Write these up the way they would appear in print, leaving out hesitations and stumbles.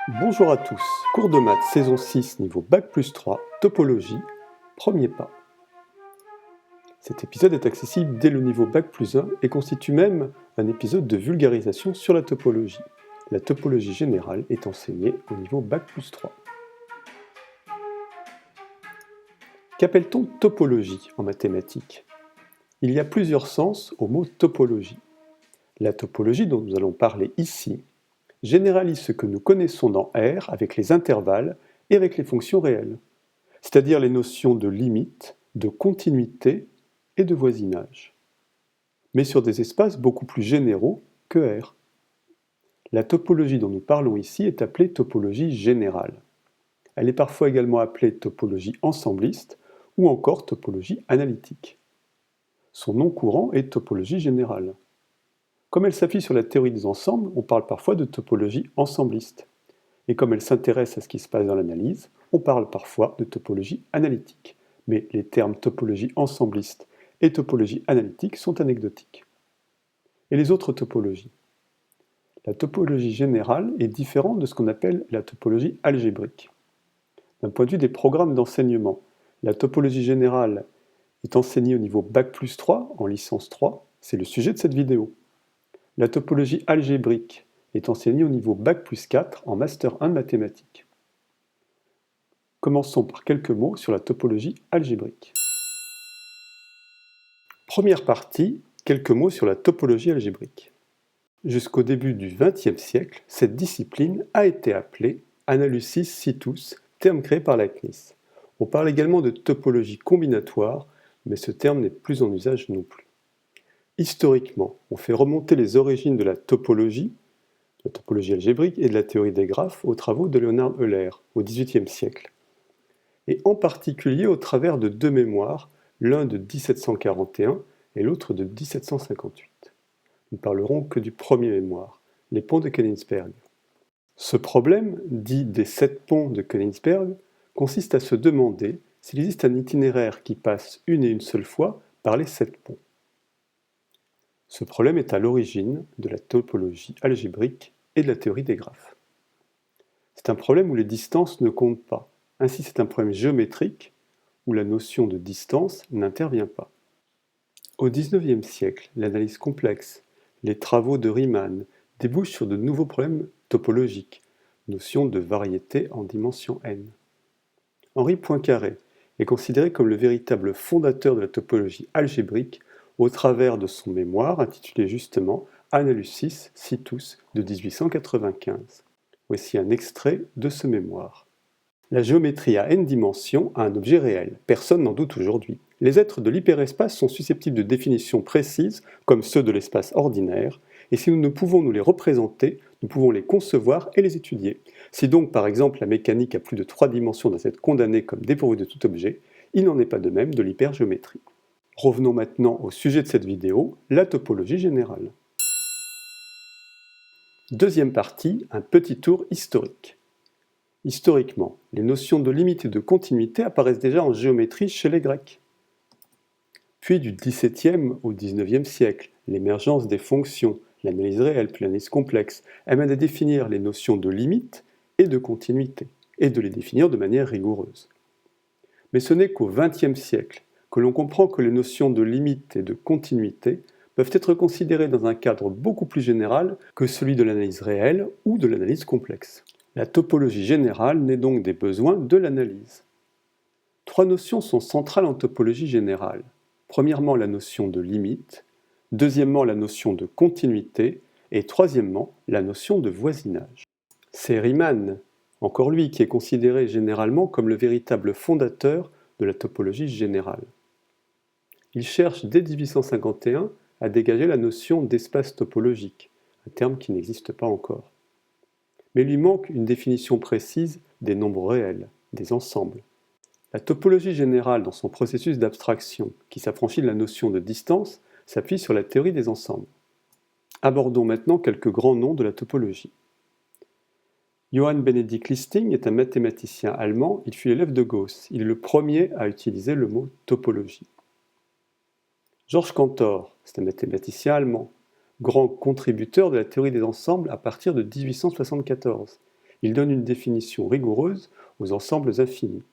Bonjour à tous, cours de maths saison 6 niveau Bac+3, topologie, premier pas. Cet épisode est accessible dès le niveau Bac+1 et constitue même un épisode de vulgarisation sur la topologie. La topologie générale est enseignée au niveau Bac+3. Qu'appelle-t-on topologie en mathématiques? Il y a plusieurs sens au mot topologie. La topologie dont nous allons parler ici généralise ce que nous connaissons dans R avec les intervalles et avec les fonctions réelles, c'est-à-dire les notions de limite, de continuité et de voisinage, mais sur des espaces beaucoup plus généraux que R. La topologie dont nous parlons ici est appelée topologie générale. Elle est parfois également appelée topologie ensembliste ou encore topologie analytique. Son nom courant est topologie générale. Comme elle s'appuie sur la théorie des ensembles, on parle parfois de topologie ensembliste. Et comme elle s'intéresse à ce qui se passe dans l'analyse, on parle parfois de topologie analytique. Mais les termes topologie ensembliste et topologie analytique sont anecdotiques. Et les autres topologies? La topologie générale est différente de ce qu'on appelle la topologie algébrique. D'un point de vue des programmes d'enseignement, la topologie générale est enseignée au niveau Bac+3 en licence 3, c'est le sujet de cette vidéo. La topologie algébrique est enseignée au niveau Bac+4 en Master 1 de mathématiques. Commençons par quelques mots sur la topologie algébrique. Première partie, quelques mots sur la topologie algébrique. Jusqu'au début du XXe siècle, cette discipline a été appelée Analysis situs, terme créé par la CNIS. On parle également de topologie combinatoire, mais ce terme n'est plus en usage non plus. Historiquement, on fait remonter les origines de la topologie algébrique et de la théorie des graphes aux travaux de Leonhard Euler au XVIIIe siècle, et en particulier au travers de deux mémoires, l'un de 1741 et l'autre de 1758. Nous ne parlerons que du premier mémoire, les ponts de Königsberg. Ce problème, dit des 7 ponts de Königsberg, consiste à se demander s'il existe un itinéraire qui passe une et une seule fois par les 7 ponts. Ce problème est à l'origine de la topologie algébrique et de la théorie des graphes. C'est un problème où les distances ne comptent pas. Ainsi, c'est un problème géométrique où la notion de distance n'intervient pas. Au XIXe siècle, l'analyse complexe, les travaux de Riemann débouchent sur de nouveaux problèmes topologiques, notion de variété en dimension n. Henri Poincaré est considéré comme le véritable fondateur de la topologie algébrique au travers de son mémoire intitulé justement Analysis situs de 1895. Voici un extrait de ce mémoire. La géométrie à n dimensions a un objet réel, personne n'en doute aujourd'hui. Les êtres de l'hyperespace sont susceptibles de définitions précises, comme ceux de l'espace ordinaire, et si nous ne pouvons nous les représenter, nous pouvons les concevoir et les étudier. Si donc par exemple la mécanique a plus de 3 dimensions doit être condamnée comme dépourvue de tout objet, il n'en est pas de même de l'hypergéométrie. Revenons maintenant au sujet de cette vidéo, la topologie générale. Deuxième partie, un petit tour historique. Historiquement, les notions de limite et de continuité apparaissent déjà en géométrie chez les Grecs. Puis du XVIIe au XIXe siècle, l'émergence des fonctions, l'analyse réelle puis l'analyse complexe, amène à définir les notions de limite et de continuité, et de les définir de manière rigoureuse. Mais ce n'est qu'au XXe siècle que l'on comprend que les notions de limite et de continuité peuvent être considérées dans un cadre beaucoup plus général que celui de l'analyse réelle ou de l'analyse complexe. La topologie générale naît donc des besoins de l'analyse. 3 notions sont centrales en topologie générale. Premièrement, la notion de limite, deuxièmement, la notion de continuité, et troisièmement, la notion de voisinage. C'est Riemann, encore lui, qui est considéré généralement comme le véritable fondateur de la topologie générale. Il cherche dès 1851 à dégager la notion d'espace topologique, un terme qui n'existe pas encore. Mais il lui manque une définition précise des nombres réels, des ensembles. La topologie générale, dans son processus d'abstraction, qui s'affranchit de la notion de distance, s'appuie sur la théorie des ensembles. Abordons maintenant quelques grands noms de la topologie. Johann Benedict Listing est un mathématicien allemand, il fut l'élève de Gauss. Il est le premier à utiliser le mot topologie. Georges Cantor, c'est un mathématicien allemand, grand contributeur de la théorie des ensembles à partir de 1874. Il donne une définition rigoureuse aux ensembles infinis.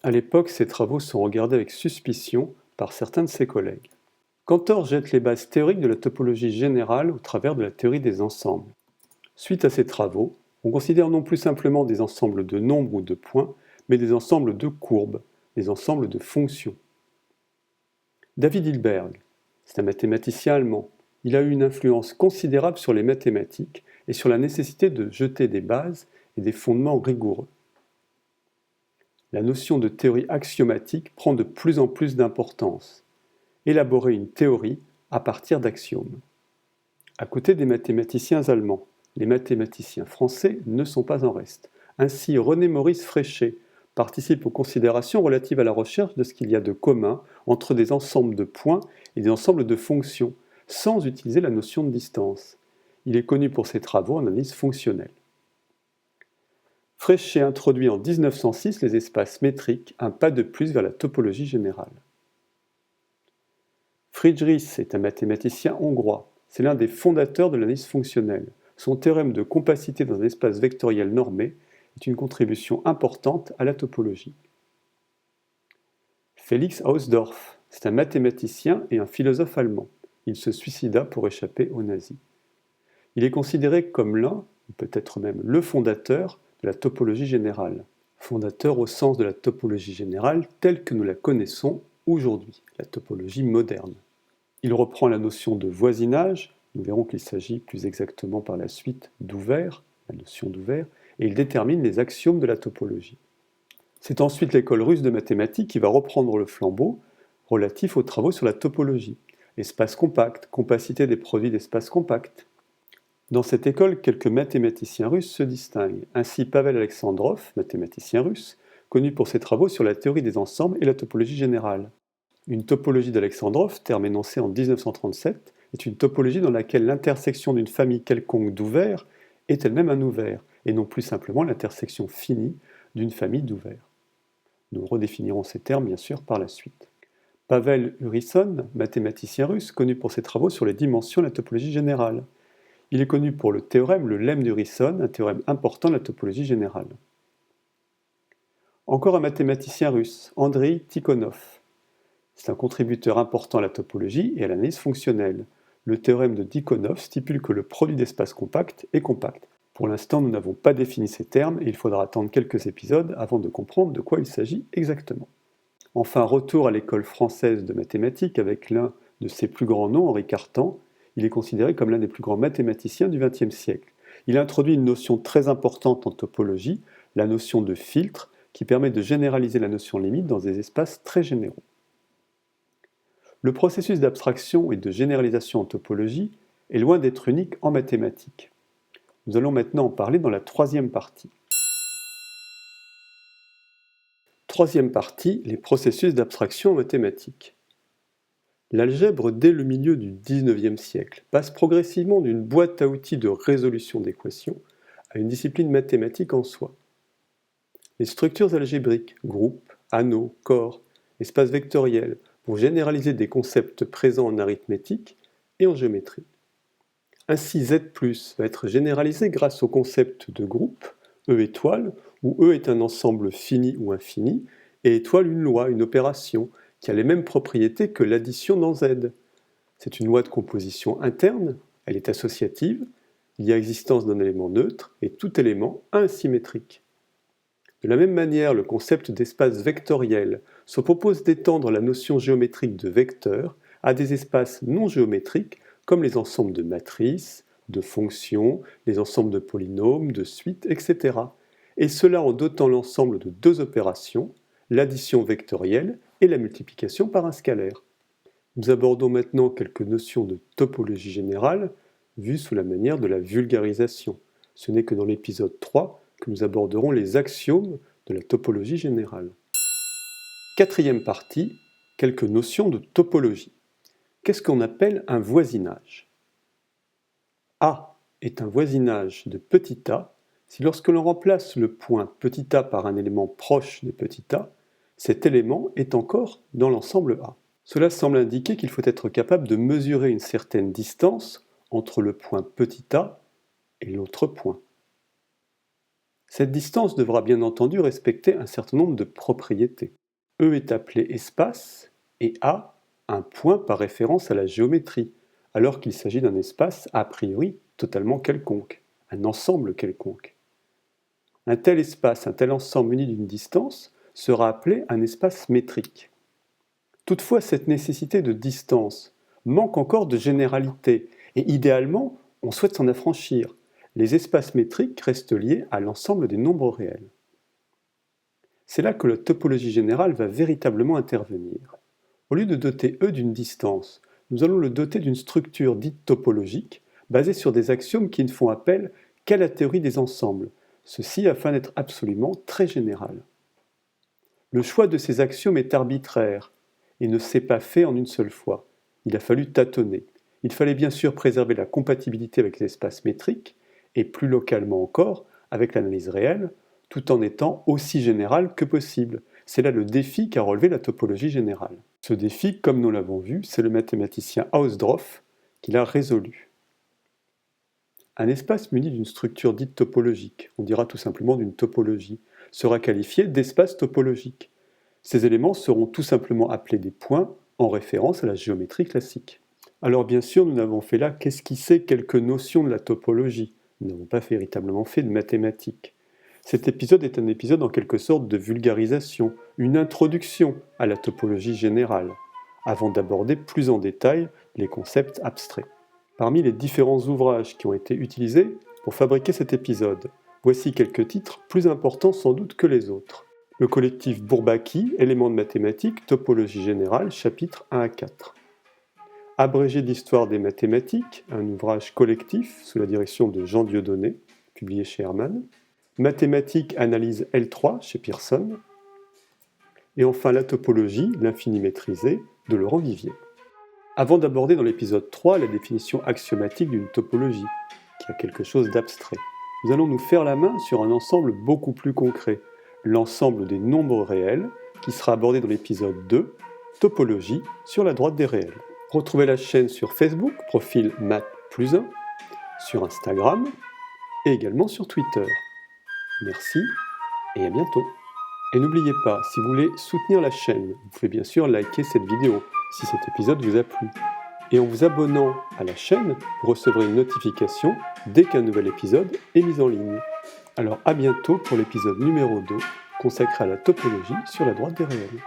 À l'époque, ces travaux sont regardés avec suspicion par certains de ses collègues. Cantor jette les bases théoriques de la topologie générale au travers de la théorie des ensembles. Suite à ces travaux, on considère non plus simplement des ensembles de nombres ou de points, mais des ensembles de courbes, des ensembles de fonctions. David Hilbert, c'est un mathématicien allemand. Il a eu une influence considérable sur les mathématiques et sur la nécessité de jeter des bases et des fondements rigoureux. La notion de théorie axiomatique prend de plus en plus d'importance. Élaborer une théorie à partir d'axiomes. À côté des mathématiciens allemands, les mathématiciens français ne sont pas en reste. Ainsi, René-Maurice Fréchet participe aux considérations relatives à la recherche de ce qu'il y a de commun entre des ensembles de points et des ensembles de fonctions, sans utiliser la notion de distance. Il est connu pour ses travaux en analyse fonctionnelle. Fréchet introduit en 1906 les espaces métriques, un pas de plus vers la topologie générale. Friedrich est un mathématicien hongrois. C'est l'un des fondateurs de l'analyse fonctionnelle. Son théorème de compacité dans un espace vectoriel normé est une contribution importante à la topologie. Félix Hausdorff, c'est un mathématicien et un philosophe allemand. Il se suicida pour échapper aux nazis. Il est considéré comme l'un, ou peut-être même le fondateur, de la topologie générale. Fondateur au sens de la topologie générale telle que nous la connaissons aujourd'hui, la topologie moderne. Il reprend la notion de voisinage, nous verrons qu'il s'agit plus exactement par la suite d'ouvert, la notion d'ouvert, et il détermine les axiomes de la topologie. C'est ensuite l'école russe de mathématiques qui va reprendre le flambeau relatif aux travaux sur la topologie, espace compact, compacité des produits d'espace compact. Dans cette école, quelques mathématiciens russes se distinguent, ainsi Pavel Alexandrov, mathématicien russe, connu pour ses travaux sur la théorie des ensembles et la topologie générale. Une topologie d'Alexandrov, terme énoncé en 1937, est une topologie dans laquelle l'intersection d'une famille quelconque d'ouverts est elle-même un ouvert, et non plus simplement l'intersection finie d'une famille d'ouverts. Nous redéfinirons ces termes bien sûr par la suite. Pavel Urysohn, mathématicien russe, connu pour ses travaux sur les dimensions de la topologie générale. Il est connu pour le théorème, le lemme d'Urysohn, un théorème important de la topologie générale. Encore un mathématicien russe, Andrei Tikhonov. C'est un contributeur important à la topologie et à l'analyse fonctionnelle. Le théorème de Tikhonov stipule que le produit d'espace compact est compact. Pour l'instant, nous n'avons pas défini ces termes et il faudra attendre quelques épisodes avant de comprendre de quoi il s'agit exactement. Enfin, retour à l'école française de mathématiques avec l'un de ses plus grands noms, Henri Cartan. Il est considéré comme l'un des plus grands mathématiciens du XXe siècle. Il a introduit une notion très importante en topologie, la notion de filtre, qui permet de généraliser la notion limite dans des espaces très généraux. Le processus d'abstraction et de généralisation en topologie est loin d'être unique en mathématiques. Nous allons maintenant en parler dans la troisième partie. Troisième partie, les processus d'abstraction en mathématiques. L'algèbre, dès le milieu du XIXe siècle, passe progressivement d'une boîte à outils de résolution d'équations à une discipline mathématique en soi. Les structures algébriques, groupes, anneaux, corps, espaces vectoriels, pour généraliser des concepts présents en arithmétique et en géométrie. Ainsi, Z+ va être généralisé grâce au concept de groupe, E étoile, où E est un ensemble fini ou infini, et étoile une loi, une opération, qui a les mêmes propriétés que l'addition dans Z. C'est une loi de composition interne, elle est associative, il y a existence d'un élément neutre, et tout élément asymétrique. De la même manière, le concept d'espace vectoriel se propose d'étendre la notion géométrique de vecteur à des espaces non géométriques comme les ensembles de matrices, de fonctions, les ensembles de polynômes, de suites, etc. Et cela en dotant l'ensemble de deux opérations, l'addition vectorielle et la multiplication par un scalaire. Nous abordons maintenant quelques notions de topologie générale, vues sous la manière de la vulgarisation. Ce n'est que dans l'épisode 3 que nous aborderons les axiomes de la topologie générale. Quatrième partie, quelques notions de topologie. Qu'est-ce qu'on appelle un voisinage? A est un voisinage de petit a si lorsque l'on remplace le point petit a par un élément proche de petit a, cet élément est encore dans l'ensemble A. Cela semble indiquer qu'il faut être capable de mesurer une certaine distance entre le point petit a et l'autre point. Cette distance devra bien entendu respecter un certain nombre de propriétés. E est appelé espace et A un point par référence à la géométrie, alors qu'il s'agit d'un espace a priori totalement quelconque, un ensemble quelconque. Un tel espace, un tel ensemble muni d'une distance sera appelé un espace métrique. Toutefois, cette nécessité de distance manque encore de généralité et idéalement, on souhaite s'en affranchir. Les espaces métriques restent liés à l'ensemble des nombres réels. C'est là que la topologie générale va véritablement intervenir. Au lieu de doter E d'une distance, nous allons le doter d'une structure dite topologique, basée sur des axiomes qui ne font appel qu'à la théorie des ensembles, ceci afin d'être absolument très général. Le choix de ces axiomes est arbitraire et ne s'est pas fait en une seule fois. Il a fallu tâtonner. Il fallait bien sûr préserver la compatibilité avec les espaces métriques, et plus localement encore, avec l'analyse réelle, tout en étant aussi général que possible. C'est là le défi qu'a relevé la topologie générale. Ce défi, comme nous l'avons vu, c'est le mathématicien Hausdorff qui l'a résolu. Un espace muni d'une structure dite topologique, on dira tout simplement d'une topologie, sera qualifié d'espace topologique. Ces éléments seront tout simplement appelés des points en référence à la géométrie classique. Alors bien sûr, nous n'avons fait là qu'esquisser quelques notions de la topologie. Nous n'avons pas véritablement fait de mathématiques. Cet épisode est un épisode en quelque sorte de vulgarisation, une introduction à la topologie générale, avant d'aborder plus en détail les concepts abstraits. Parmi les différents ouvrages qui ont été utilisés pour fabriquer cet épisode, voici quelques titres plus importants sans doute que les autres. Le collectif Bourbaki, éléments de mathématiques, topologie générale, chapitres 1 à 4. Abrégé d'histoire des mathématiques, un ouvrage collectif sous la direction de Jean Dieudonné, publié chez Hermann. Mathématiques, analyse L3 chez Pearson. Et enfin la topologie, l'infini maîtrisé, de Laurent Vivier. Avant d'aborder dans l'épisode 3 la définition axiomatique d'une topologie, qui a quelque chose d'abstrait, nous allons nous faire la main sur un ensemble beaucoup plus concret, l'ensemble des nombres réels, qui sera abordé dans l'épisode 2, topologie, sur la droite des réels. Retrouvez la chaîne sur Facebook, profil Math+1, sur Instagram et également sur Twitter. Merci et à bientôt. Et n'oubliez pas, si vous voulez soutenir la chaîne, vous pouvez bien sûr liker cette vidéo si cet épisode vous a plu. Et en vous abonnant à la chaîne, vous recevrez une notification dès qu'un nouvel épisode est mis en ligne. Alors à bientôt pour l'épisode numéro 2 consacré à la topologie sur la droite des réels.